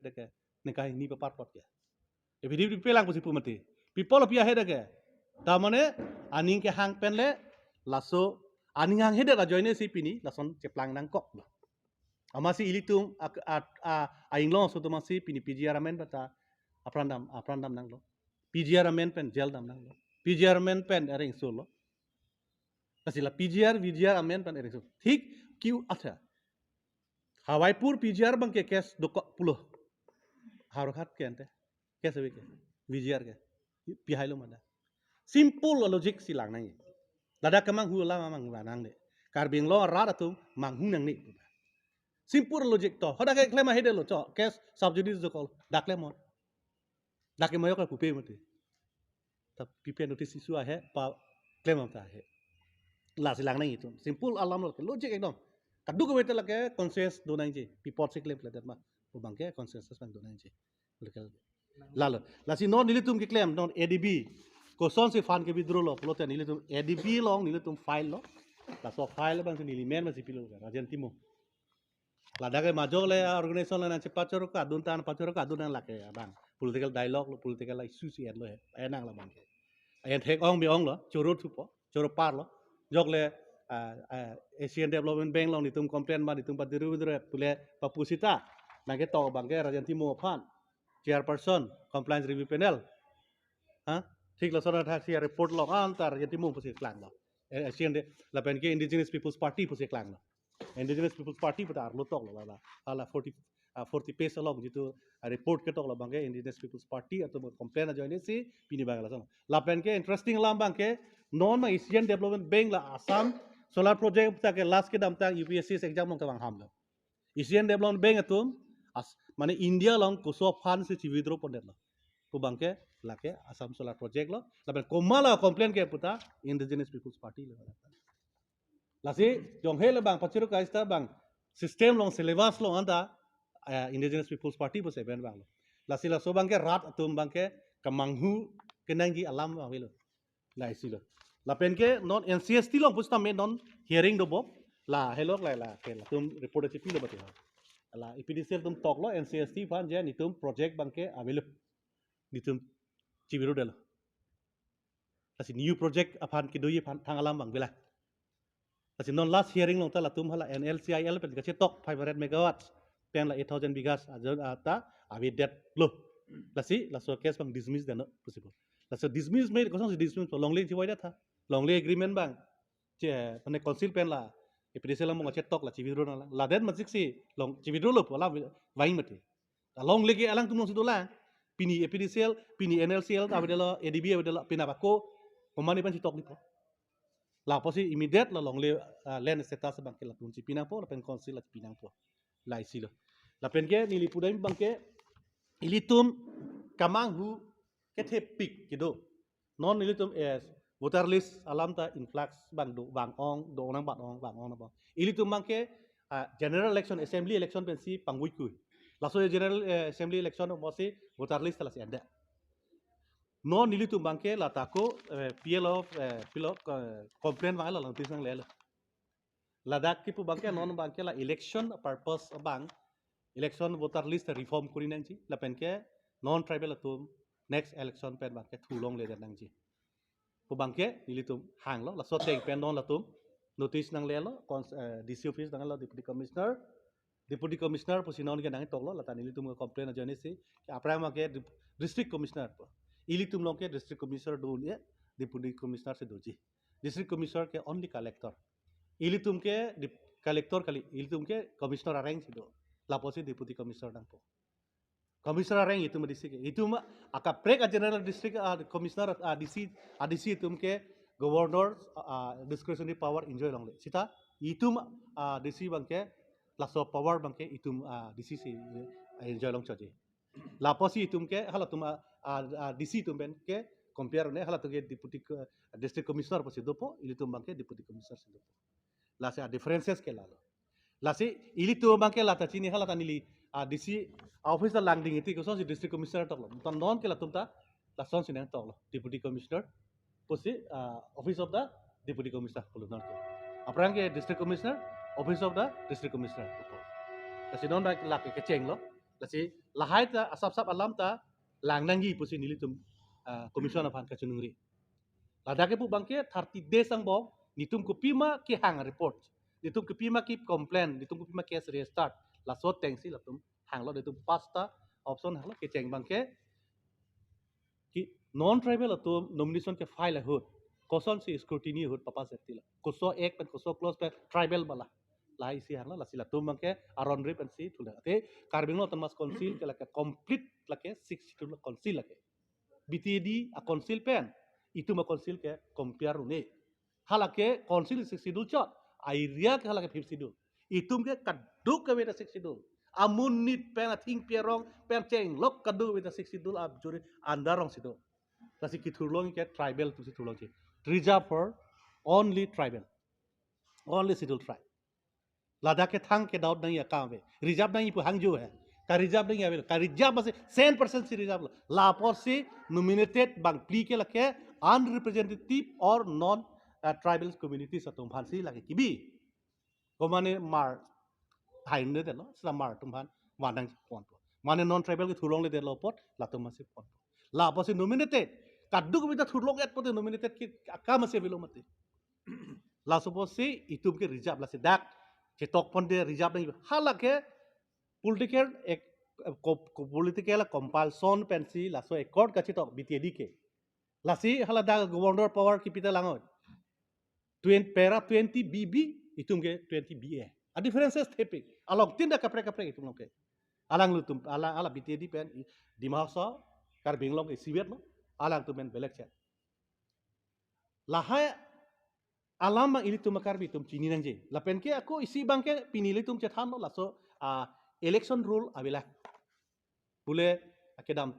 deke nekai ni papat pot ke ebi pelang pusi pumati people pia he deke tamane aning ke hang pen le laso aning hang hede la joine si pini lason ceplang nang kok amasi ilitung aing lo so to masi pini PGR amen bata aprandam nang lo PGR amen pen gel dam nang lo PGR amen pen ering solo kasila PGR VGR amen pen ering solo ठीक क्यों अच्छा हवाईपुर PGR bang ke kes dokok puluh harokat ke ante kes abe ke VGR ke pihai lo mana simple logic silang nang lada kemang hu la mamang nang de karbing lo rat atum manghung nang ni simple logic to hoda ke klema hede lo cho kes subjudice jokol dakle mo dakle mo yok pupe mate ta pipe notice isu ahe pa klema ta ahe la silang nang itu simple alam lo logic ekdom kadu ko bete lage conscious do nang je pipot se klem la ma bang ke consensus bang do nang je lalo la si non nilitum ke claim non ADB ko son se fan ke bidro lo plote nilitum ADB long nilitum file lo la so file bang nili men ma sipilo Rajen Timung lada ke majok le organization la cepat coro ka adun tan pacoro ka adun la ke bang political dialogue lo political isu si lo enang la bang en thek ong bi ong lo choro thupo choro par lo jok le Asian Development Bank long nitum complain ba nitum padiru bidro pule papusita nage to bang ke Rajen Timung phan chairperson compliance review panel ha ठीक lo sona thak sia report lo antar Rajen Timung pusi klang lo Asian de la pen ke indigenous people's party pusi klang lo indigenous people's party pata arlo tok lo la ala 40 page along jitu report ke tok lo bang ke indigenous people's party atau complain join si pini bang la la pen ke interesting lam bang ke non Asian Development Bank la Assam solar project ta ke last ke dam ta UPSC exam mong tawang ham lo Asian Development Bank atum mane India long kuso fund se withdraw pondet lo ko bang ke la ke Assam solar project lo la pen komala complain ke puta indigenous people's party lo lasi jong hele bang pachiru kaista bang system long syllabus long anda indigenous people's party po seven bang lasi la so bang ke rat atum bang ke kamanghu kenangi alam bang lo la isilo la pen ke non NCST long pusta me non hearing do bob la hello la ke la tum report achi pilo bati la ipdcl tum tok lo NCST fan je ni tum project bang ke avelo ni tum chibiru del lasi new project afan ke doyi fan thang alam bang bela Kasi non last hearing long tala tum hala NLCIL pen kasi tok 500 megawatts pen la 8000 bigas ata avi det lo lasi la so case bang dismiss dan possible la so dismiss me ko so dismiss to long le chi wai tha long le agreement bang che pane council pen la ipdc la mo che tok la chi vidro la den ma siksi long chi vidro lo la vai mate long le ke alang tum so la pini ipdcl pini NLCL avdela ADB avdela pinabako komani pan chi tok ni po la posi immediate la long le land status bang ke la tunci pinang po la pen council la pinang po la isilo la pen ke nili pudai bang ke ilitum kamang hu ke thepik kido non ilitum es voter list alam ta influx bang do bang ong do nang bang ong na bang ilitum bang ke general election assembly election pen si pangui kui la so general assembly election mo si voter list la si anda non nilitum bangke la tako PLO complain bang la lantis nang lelo la dak kipu bangke non bangke la election purpose bang election voter list reform kuri nang ji la penke non tribal atum next election pen bangke thulong le nang ji pu bangke nilitum hang lo la so teng pen non la tum notice nang lelo DC office nang lo deputy commissioner posinon ke nang tok lo la tan nilitum complain ajone si aprama ke district commissioner ilitum long ke district commissioner do ne deputy commissioner se doji district commissioner ke only collector ilitum ke collector kali ilitum ke commissioner arrange do la posi deputy commissioner dang po commissioner arrange itu district itu ma aka prek general district commissioner DC itum ke governor discretionary power enjoy long le sita itum DC bang ke loss of power bang ke itum DC si enjoy long choje la posi itum ke hala tuma DC tum ben ke compare ne hala to ke deputy district commissioner posi dopo ilitum bang ke deputy commissioner si dopo la se differences ke la la se ilitum bang ke la ta chini hala tanili DC office la langding iti ko so si district commissioner tok lo tan non ke la tumta la son sin tok lo deputy commissioner posi office of the deputy commissioner polo non ke aprang ke district commissioner office of the district commissioner kasi non la ke cheng lo lasi lahai ta asap alam ta langnangi pusi nilitum commission of hankachunungri ladake bu bangke 30 days ang bong nitum kupima ki hang report nitum kupima ki complain nitum kupima case restart la so tengsi latum hang lo nitum pasta option hang lo ke cheng bangke कि non tribal तो nomination के file है होत कौन सी scrutiny होत पापा safety ला कुसो एक पे कुसो क्लोज पे ट्राइबल वाला ला इसी हरला लसीला तुम के अराउंड रे पेंसी तुले ते कार्बिंग लो तमस काउंसिल के लके कंप्लीट लके 62 काउंसिल लके बीटीडी a काउंसिल पेन itu ma काउंसिल के कंपेयर ने halake council 62 chot airia ke halake 52 itum ke kaduk ke weta 62 amun nit pen ating pierong pen cheng lok kadu weta 62 ab juri andarong sido kasi kithurlong ke tribal tu siturlong che reserve for only tribal only scheduled tribe ladakh ke thang ke daud nahi akam ve reserve nahi pu hangju hai ka reserve nahi ave ka reserve base 100% si reserve la por si nominated bang pli ke lakhe unrepresentative or non tribal communities atum phansi lage kibi komane mar hainde de lo sa mar tum phan wanang pon mane non tribal ke thurong le de lo pot la tum masi pon la por si nominated kaduk bita thurlong et pot nominated ki akam se bilo mate la suppose si itum ke reserve la se dak ke tok pon de reserve nahi halake political ek political compulsion pensi la so accord ka chitok btd ke la si hala da governor power ki pita langot 20 para 20 bb itum ke 20 ba a differences tepi along tinda kapre itum loke alang lutum ala btd pen dimasa kar binglong siwet no alang tu men belek chat la hai alam bang ini tumakar bitum chini nanje la pen ke aku isi bang ke pinili tum chathan no la so election rule abila bule akedam